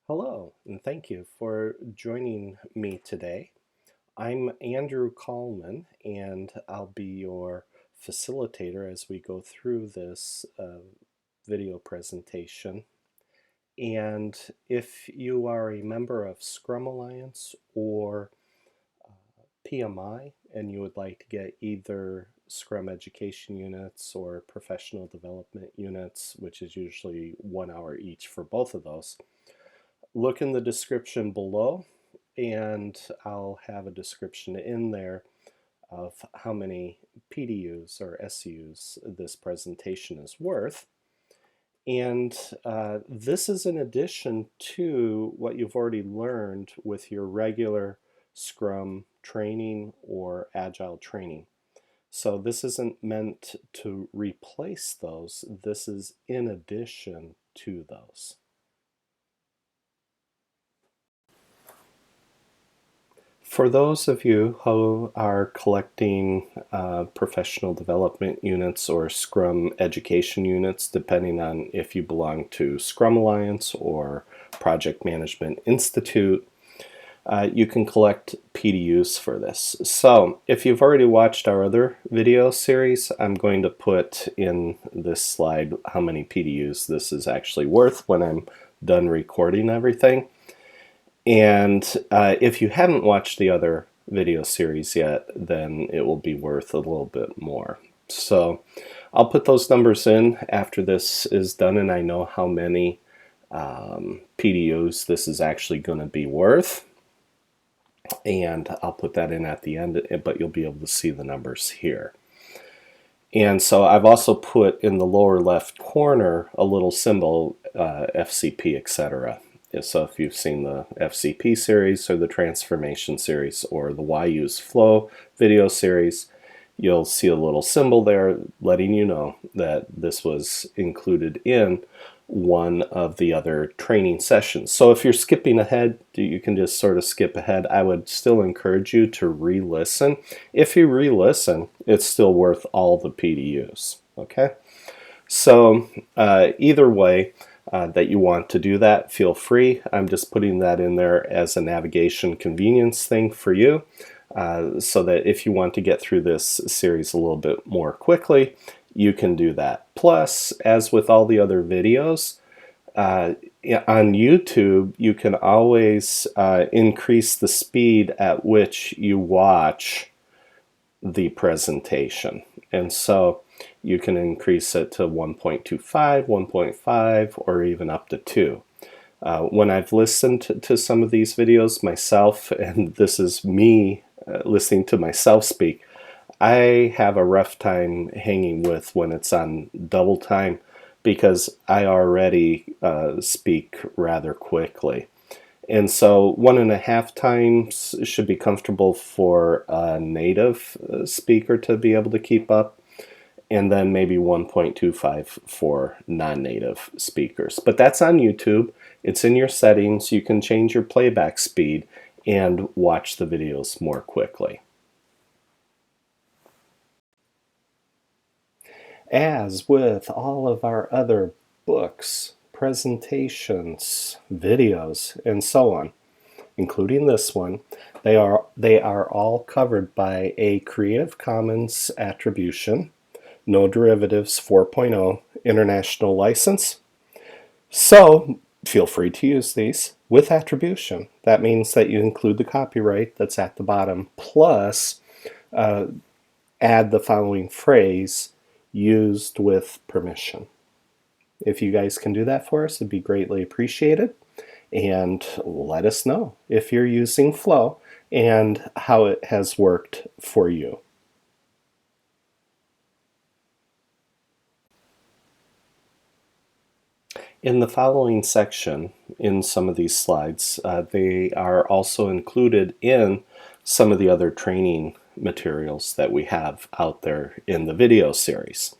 Hello, and thank you for joining me today. I'm Andrew Coleman, and I'll be your facilitator as we go through this video presentation. And if you are a member of Scrum Alliance or PMI, and you would like to get either Scrum education units or professional development units, which is usually 1 hour each for both of those, look in the description below, and I'll have a description in there of how many PDUs or SEUs this presentation is worth. And this is in addition to what you've already learned with your regular Scrum training or Agile training. So this isn't meant to replace those. This is in addition to those. For those of you who are collecting professional development units or Scrum education units, depending on if you belong to Scrum Alliance or Project Management Institute, you can collect PDUs for this. So if you've already watched our other video series, I'm going to put in this slide how many PDUs this is actually worth when I'm done recording everything. And if you haven't watched the other video series yet, then it will be worth a little bit more. So I'll put those numbers in after this is done and I know how many PDUs this is actually going to be worth. And I'll put that in at the end, but you'll be able to see the numbers here. And so I've also put in the lower left corner a little symbol, FCP, etc. So if you've seen the FCP series or the Transformation series or the Why Use Flow video series, you'll see a little symbol there letting you know that this was included in one of the other training sessions. So if you're skipping ahead, you can just sort of skip ahead. I would still encourage you to re-listen. If you re-listen, it's still worth all the PDUs, okay? So either way, that you want to do that, feel free. I'm just putting that in there as a navigation convenience thing for you, so that if you want to get through this series a little bit more quickly, you can do that. Plus, as with all the other videos, on YouTube, you can always increase the speed at which you watch the presentation. And so you can increase it to 1.25, 1.5, or even up to 2. When I've listened to some of these videos myself, and this is me listening to myself speak, I have a rough time hanging with when it's on double time because I already speak rather quickly. And so 1.5 times should be comfortable for a native speaker to be able to keep up, and then maybe 1.25 for non-native speakers. But that's on YouTube. It's in your settings. You can change your playback speed and watch the videos more quickly. As with all of our other books, presentations, videos, and so on, including this one, they are all covered by a Creative Commons Attribution, No Derivatives 4.0 international license. So feel free to use these with attribution. That means that you include the copyright that's at the bottom, plus add the following phrase, used with permission. If you guys can do that for us, it'd be greatly appreciated. And let us know if you're using Flow and how it has worked for you. In the following section, in some of these slides, they are also included in some of the other training materials that we have out there in the video series.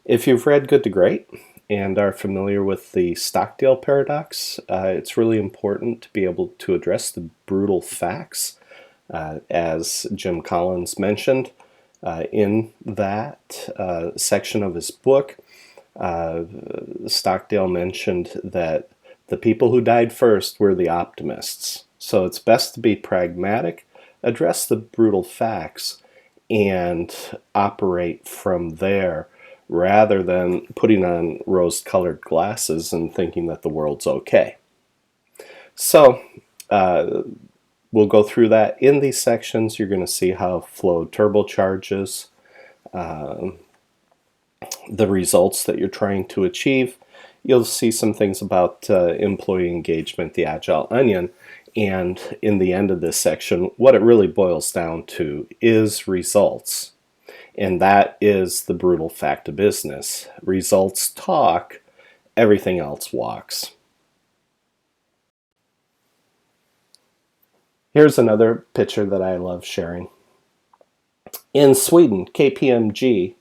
If you've read Good to Great and are familiar with the Stockdale paradox, it's really important to be able to address the brutal facts, as Jim Collins mentioned in that section of his book. Stockdale mentioned that The people who died first were the optimists. So it's best to be pragmatic, address the brutal facts, and operate from there rather than putting on rose-colored glasses and thinking that the world's okay. So we'll go through that. In these sections, you're going to see how flow turbocharges the results that you're trying to achieve. You'll see some things about employee engagement, the Agile Onion, and in the end of this section, what it really boils down to is results. And that is the brutal fact of business. Results talk, everything else walks. Here's another picture that I love sharing. In Sweden, KPMG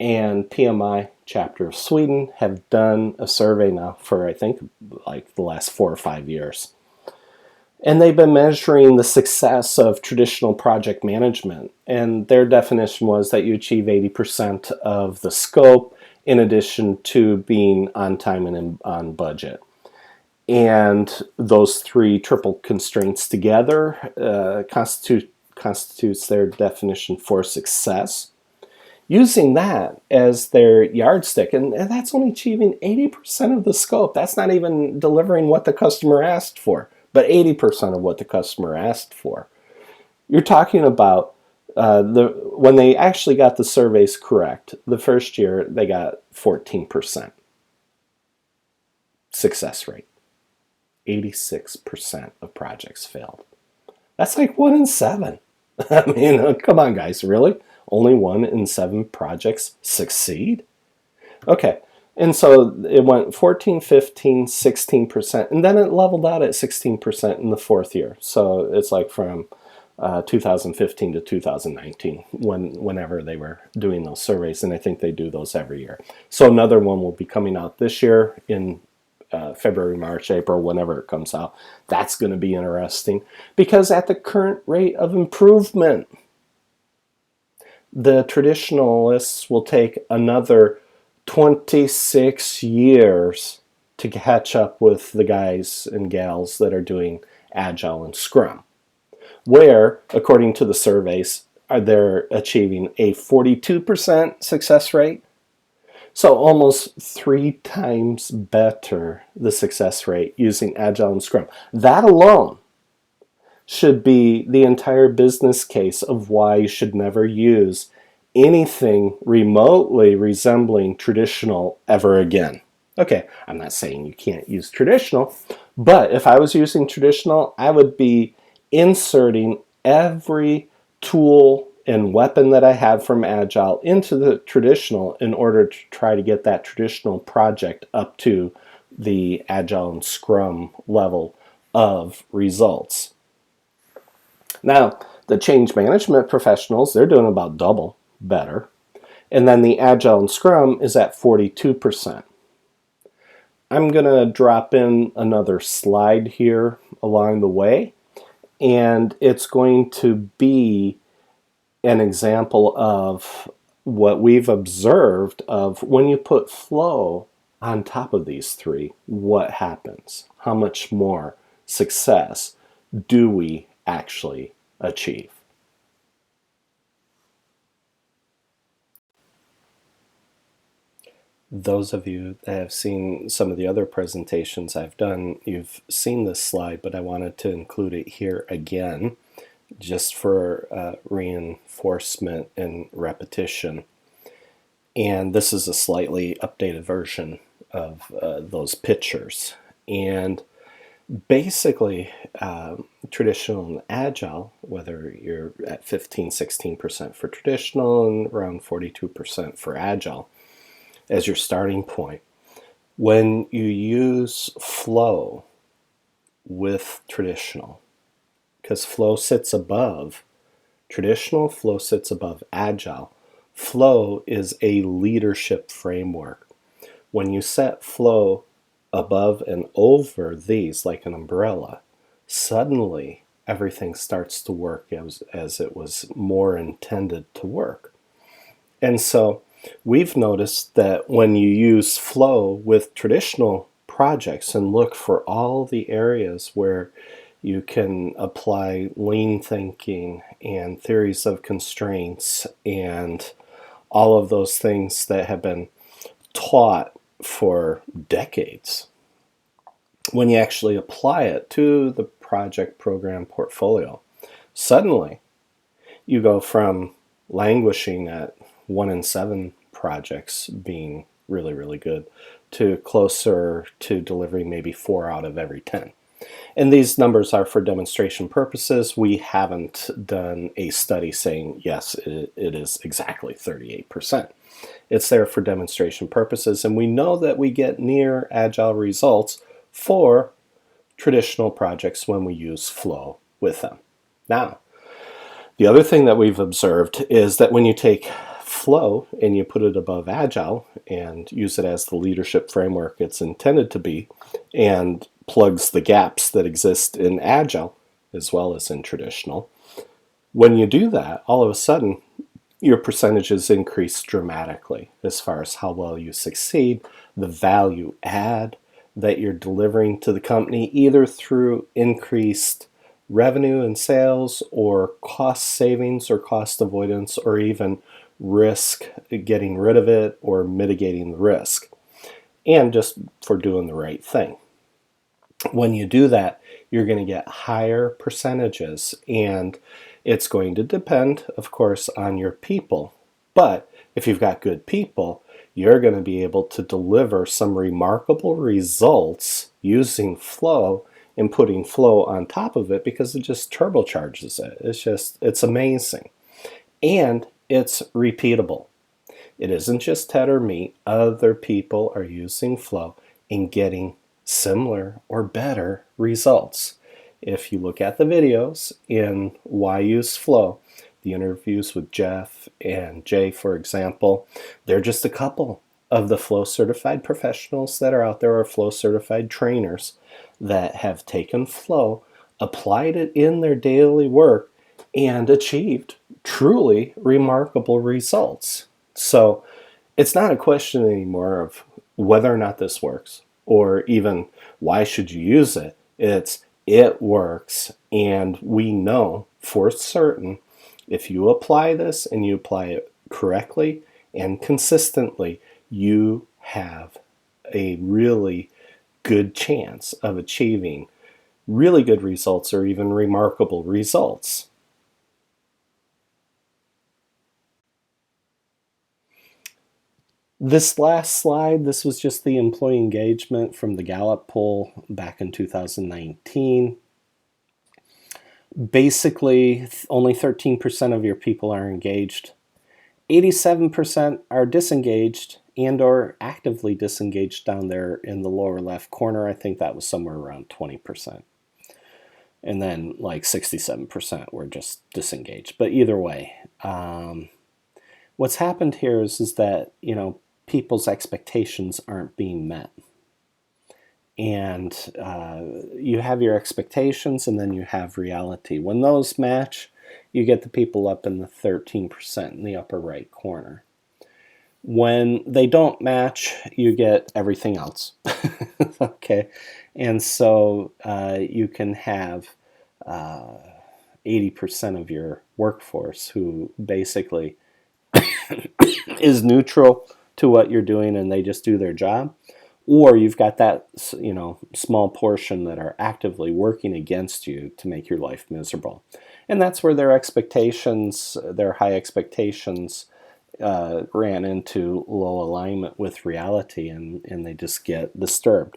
and PMI chapter of Sweden have done a survey now for, I think, like the last 4 or 5 years. And they've been measuring the success of traditional project management. And their definition was that you achieve 80% of the scope in addition to being on time and on budget. And those three triple constraints together constitutes their definition for success. Using that as their yardstick, and that's only achieving 80% of the scope. That's not even delivering what the customer asked for, but 80% of what the customer asked for. You're talking about when they actually got the surveys correct, the first year they got 14% success rate. 86% of projects failed. That's like 1 in 7. I mean, come on guys, really? Only 1 in 7 projects succeed? Okay, and so it went 14, 15, 16%, and then it leveled out at 16% in the 4th year. So it's like from 2015 to 2019, whenever they were doing those surveys, and I think they do those every year. So another one will be coming out this year in February, March, April, whenever it comes out. That's going to be interesting because at the current rate of improvement, the traditionalists will take another 26 years to catch up with the guys and gals that are doing Agile and Scrum, where, according to the surveys, they're achieving a 42% success rate. So almost 3 times better the success rate using Agile and Scrum. That alone should be the entire business case of why you should never use anything remotely resembling traditional ever again. Okay, I'm not saying you can't use traditional, but if I was using traditional, I would be inserting every tool and weapon that I have from Agile into the traditional in order to try to get that traditional project up to the Agile and Scrum level of results. Now, the change management professionals, they're doing about double better. And then the Agile and Scrum is at 42%. I'm going to drop in another slide here along the way, and it's going to be an example of what we've observed of when you put flow on top of these three, what happens? How much more success do we actually achieve? Those of you that have seen some of the other presentations I've done, you've seen this slide, but I wanted to include it here again, just for reinforcement and repetition. And this is a slightly updated version of those pictures. And basically, traditional and Agile, whether you're at 15, 16% for traditional and around 42% for Agile as your starting point, when you use flow with traditional, because flow sits above traditional, flow sits above Agile. Flow is a leadership framework. When you set flow above and over these like an umbrella, suddenly everything starts to work as it was more intended to work. And so we've noticed that when you use flow with traditional projects and look for all the areas where you can apply lean thinking and theories of constraints and all of those things that have been taught for decades. When you actually apply it to the project program portfolio, suddenly you go from languishing at 1 in 7 projects being really, really good to closer to delivering maybe 4 out of every 10. And these numbers are for demonstration purposes. We haven't done a study saying, yes, it is exactly 38%. It's there for demonstration purposes, and we know that we get near agile results for traditional projects when we use flow with them. Now, the other thing that we've observed is that when you take flow and you put it above agile and use it as the leadership framework it's intended to be, and plugs the gaps that exist in agile as well as in traditional, when you do that, all of a sudden your percentages increase dramatically as far as how well you succeed, the value add that you're delivering to the company, either through increased revenue and sales or cost savings or cost avoidance or even risk, getting rid of it or mitigating the risk, and just for doing the right thing. When you do that, you're going to get higher percentages, and it's going to depend, of course, on your people. But if you've got good people, you're going to be able to deliver some remarkable results using flow and putting flow on top of it, because it just turbocharges it. It's amazing. And it's repeatable. It isn't just Ted or me. Other people are using flow and getting similar or better results. If you look at the videos in Why Use Flow, the interviews with Jeff and Jay, for example, they're just a couple of the flow certified professionals that are out there, or flow certified trainers that have taken flow, applied it in their daily work, and achieved truly remarkable results. So it's not a question anymore of whether or not this works, or even why should you use it. It works, and we know for certain if you apply this and you apply it correctly and consistently, you have a really good chance of achieving really good results or even remarkable results. This last slide, this was just the employee engagement from the Gallup poll back in 2019. Basically, only 13% of your people are engaged. 87% are disengaged and or actively disengaged down there in the lower left corner. I think that was somewhere around 20%. And then like 67% were just disengaged. But either way, what's happened here is that, people's expectations aren't being met. And you have your expectations, and then you have reality. When those match, you get the people up in the 13% in the upper right corner. When they don't match, you get everything else. Okay, and so you can have 80% of your workforce who basically is neutral to what you're doing and they just do their job, or you've got that small portion that are actively working against you to make your life miserable. And that's where their high expectations ran into low alignment with reality, and they just get disturbed.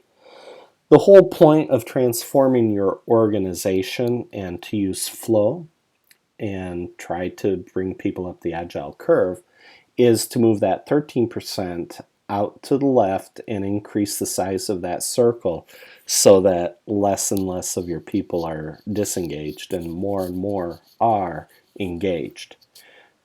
The whole point of transforming your organization and to use flow and try to bring people up the agile curve is to move that 13% out to the left and increase the size of that circle so that less and less of your people are disengaged and more are engaged.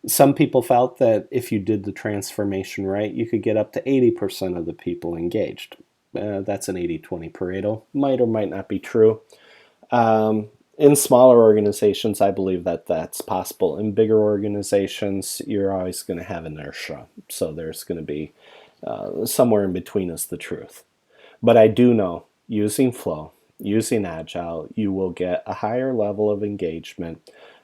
Some people felt that if you did the transformation right, you could get up to 80% of the people engaged. That's an 80-20 Pareto. Might or might not be true. In smaller organizations, I believe that that's possible. In bigger organizations, you're always going to have inertia. So there's going to be somewhere in between is the truth. But I do know using Flow, using Agile, you will get a higher level of engagement.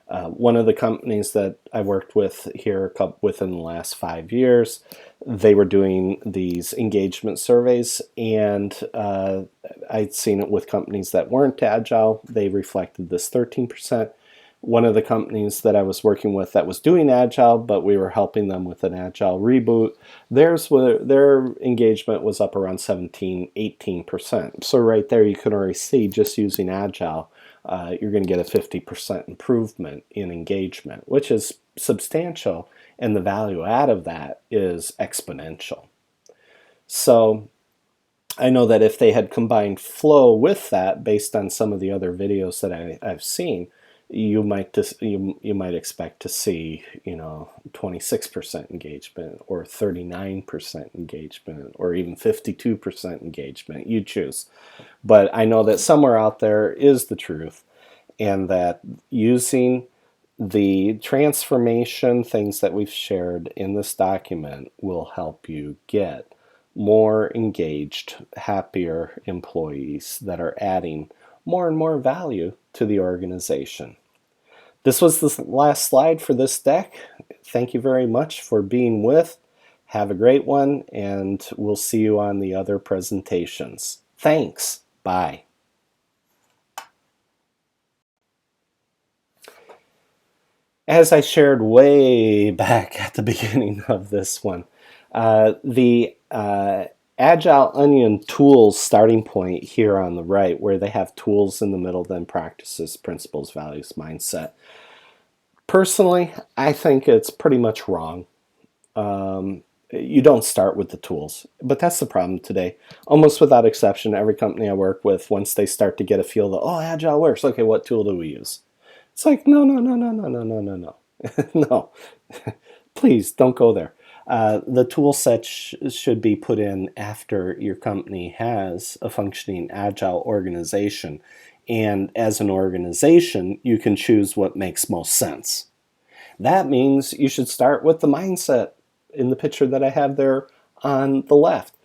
One of the companies that I worked with here within the last 5 years, they were doing these engagement surveys, and I'd seen it with companies that weren't Agile. They reflected this 13%. One of the companies that I was working with that was doing Agile, but we were helping them with an Agile reboot, their engagement was up around 17, 18%. So right there you can already see, just using Agile, you're going to get a 50% improvement in engagement, which is substantial, and the value out of that is exponential. So I know that if they had combined Flow with that, based on some of the other videos that I've seen, you might expect to see 26% engagement, or 39% engagement, or even 52% engagement. You choose. But I know that somewhere out there is the truth, and that using the transformation things that we've shared in this document will help you get more engaged, happier employees that are adding more and more value to the organization. This was the last slide for this deck. Thank you very much for being with. Have a great one, and we'll see you on the other presentations. Thanks. Bye. As I shared way back at the beginning of this one, the Agile Onion tools starting point here on the right, where they have tools in the middle, then practices, principles, values, mindset. Personally, I think it's pretty much wrong. You don't start with the tools, but that's the problem today. Almost without exception, every company I work with, once they start to get a feel that, oh, Agile works, okay, what tool do we use? It's like, no, no, no, no, no, no, no, no, no. No, please don't go there. The tool set should be put in after your company has a functioning Agile organization. And as an organization, you can choose what makes most sense. That means you should start with the mindset in the picture that I have there on the left.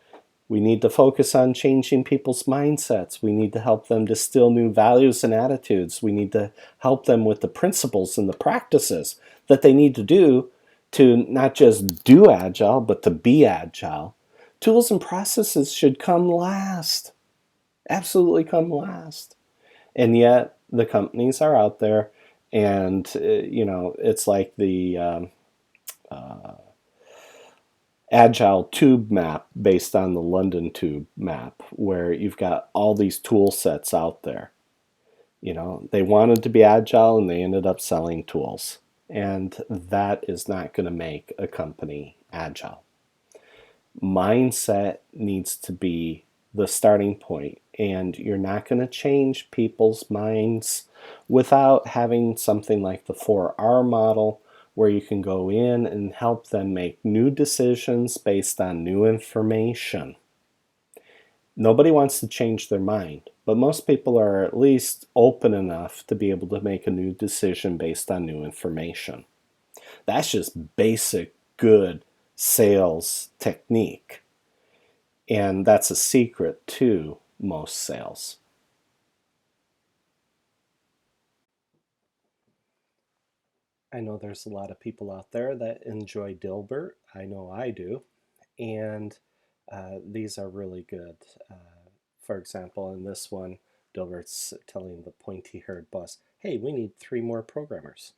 We need to focus on changing people's mindsets. We need to help them distill new values and attitudes. We need to help them with the principles and the practices that they need to do to not just do Agile, but to be Agile. Tools and processes should come last. Absolutely come last. And yet the companies are out there, and it's like the Agile tube map based on the London tube map, where you've got all these tool sets out there. They wanted to be Agile, and they ended up selling tools. And that is not going to make a company Agile. Mindset needs to be the starting point, and you're not going to change people's minds without having something like the 4R model, where you can go in and help them make new decisions based on new information. Nobody wants to change their mind, but most people are at least open enough to be able to make a new decision based on new information. That's just basic good sales technique. And that's a secret to most sales. I know there's a lot of people out there that enjoy Dilbert. I know I do. And these are really good. For example, in this one, Dilbert's telling the pointy-haired boss, hey, we need 3 more programmers.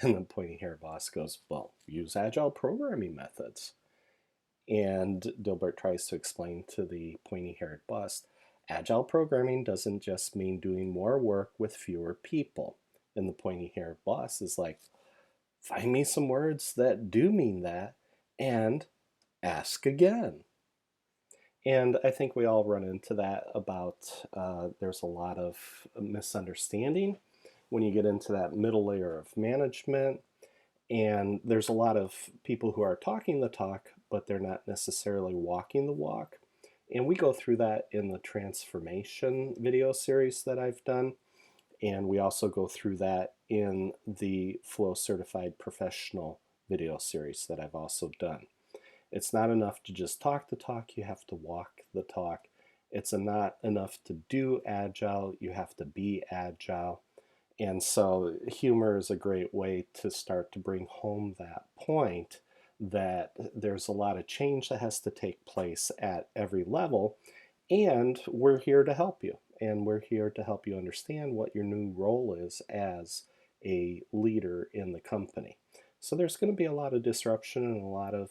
And the pointy-haired boss goes, well, use Agile programming methods. And Dilbert tries to explain to the pointy-haired boss, Agile programming doesn't just mean doing more work with fewer people. And the pointy-haired boss is like, find me some words that do mean that, and ask again. And I think we all run into that about there's a lot of misunderstanding when you get into that middle layer of management. And there's a lot of people who are talking the talk, but they're not necessarily walking the walk. And we go through that in the transformation video series that I've done. And we also go through that in the Flow Certified Professional video series that I've also done. It's not enough to just talk the talk, you have to walk the talk. It's not enough to do Agile, you have to be Agile. And so humor is a great way to start to bring home that point that there's a lot of change that has to take place at every level, and we're here to help you. And we're here to help you understand what your new role is as a leader in the company. So there's going to be a lot of disruption and a lot of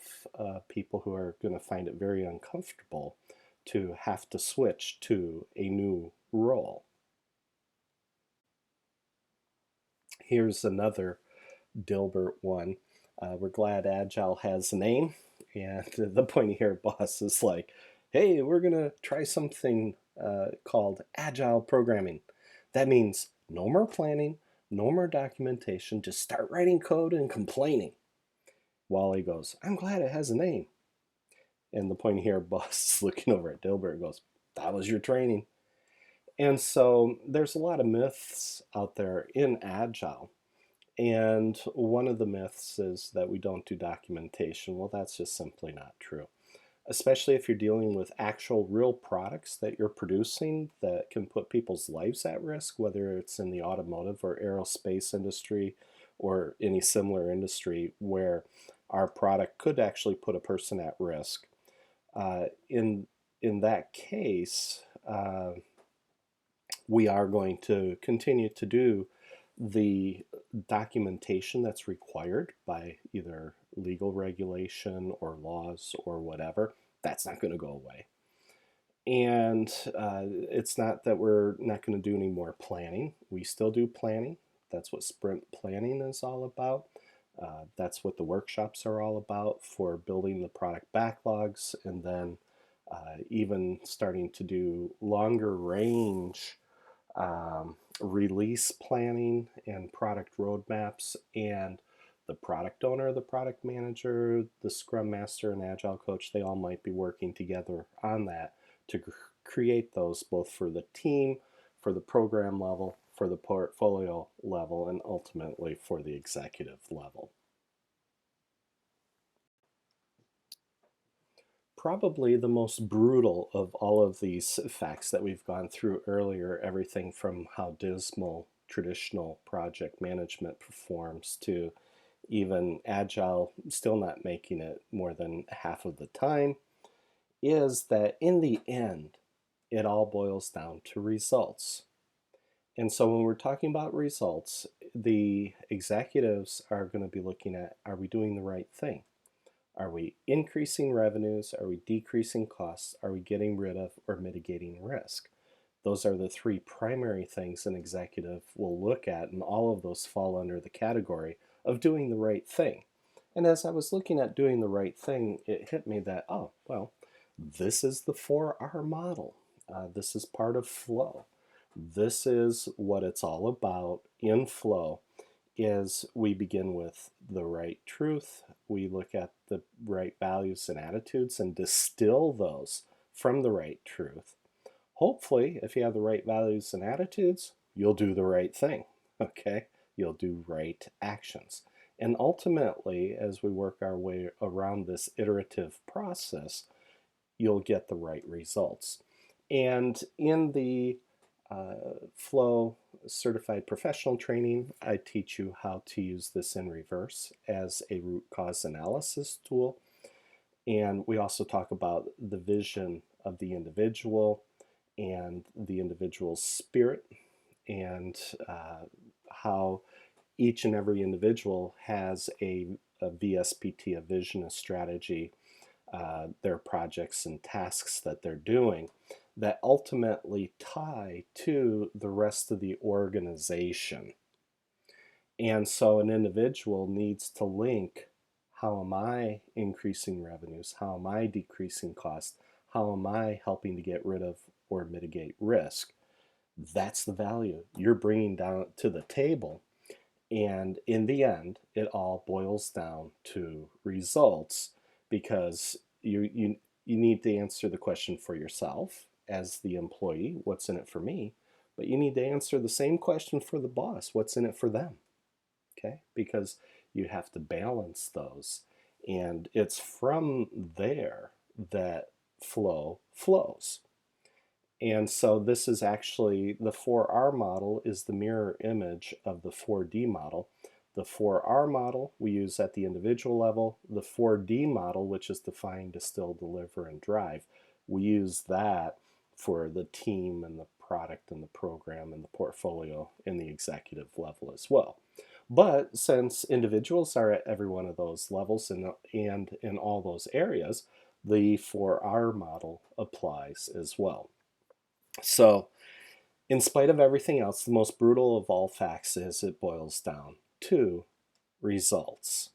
people who are going to find it very uncomfortable to have to switch to a new role. Here's another Dilbert one. We're glad Agile has a name. And the pointy haired boss is like, hey, we're going to try something called Agile programming. That means no more planning, no more documentation, just start writing code and complaining. Wally goes, I'm glad it has a name. And the pointy haired boss is looking over at Dilbert and goes, that was your training. And so there's a lot of myths out there in Agile. And one of the myths is that we don't do documentation. Well, that's just simply not true. Especially if you're dealing with actual real products that you're producing that can put people's lives at risk, whether it's in the automotive or aerospace industry or any similar industry where our product could actually put a person at risk. In that case, we are going to continue to do the documentation that's required by either legal regulation or laws or whatever. That's not going to go away. And it's not that we're not going to do any more planning. We still do planning. That's what sprint planning is all about. That's what the workshops are all about for building the product backlogs, and then even starting to do longer range release planning and product roadmaps. And the product owner, the product manager, the Scrum Master, and Agile coach, they all might be working together on that to create those both for the team, for the program level, for the portfolio level, and ultimately for the executive level. Probably the most brutal of all of these facts that we've gone through earlier, everything from how dismal traditional project management performs to even Agile still not making it more than half of the time, is that in the end, it all boils down to results. And so when we're talking about results, the executives are going to be looking at, are we doing the right thing? Are we increasing revenues? Are we decreasing costs? Are we getting rid of or mitigating risk? Those are the three primary things an executive will look at, and all of those fall under the category of doing the right thing. And as I was looking at doing the right thing, it hit me that, oh, well, this is the 4R model. This is part of flow. This is what it's all about in flow. Is we begin with the right truth, we look at the right values and attitudes and distill those from the right truth. Hopefully, if you have the right values and attitudes, you'll do the right thing, okay? You'll do right actions. And ultimately, as we work our way around this iterative process, you'll get the right results. And in the Flow Certified Professional Training, I teach you how to use this in reverse as a root cause analysis tool. And we also talk about the vision of the individual and the individual's spirit, and how each and every individual has a VSPT, a vision, a strategy, their projects and tasks that they're doing that ultimately tie to the rest of the organization. And so an individual needs to link, how am I increasing revenues? How am I decreasing costs? How am I helping to get rid of or mitigate risk? That's the value you're bringing down to the table. And in the end, it all boils down to results, because you need to answer the question for yourself as the employee, what's in it for me? But you need to answer the same question for the boss, what's in it for them? Okay? Because you have to balance those. And it's from there that flow flows. And so this is actually, the 4R model is the mirror image of the 4D model. The 4R model we use at the individual level. The 4D model, which is define, distill, deliver, and drive, we use that for the team and the product and the program and the portfolio and the executive level as well. But since individuals are at every one of those levels and in all those areas, the 4R model applies as well. So, in spite of everything else, the most brutal of all facts is it boils down to results.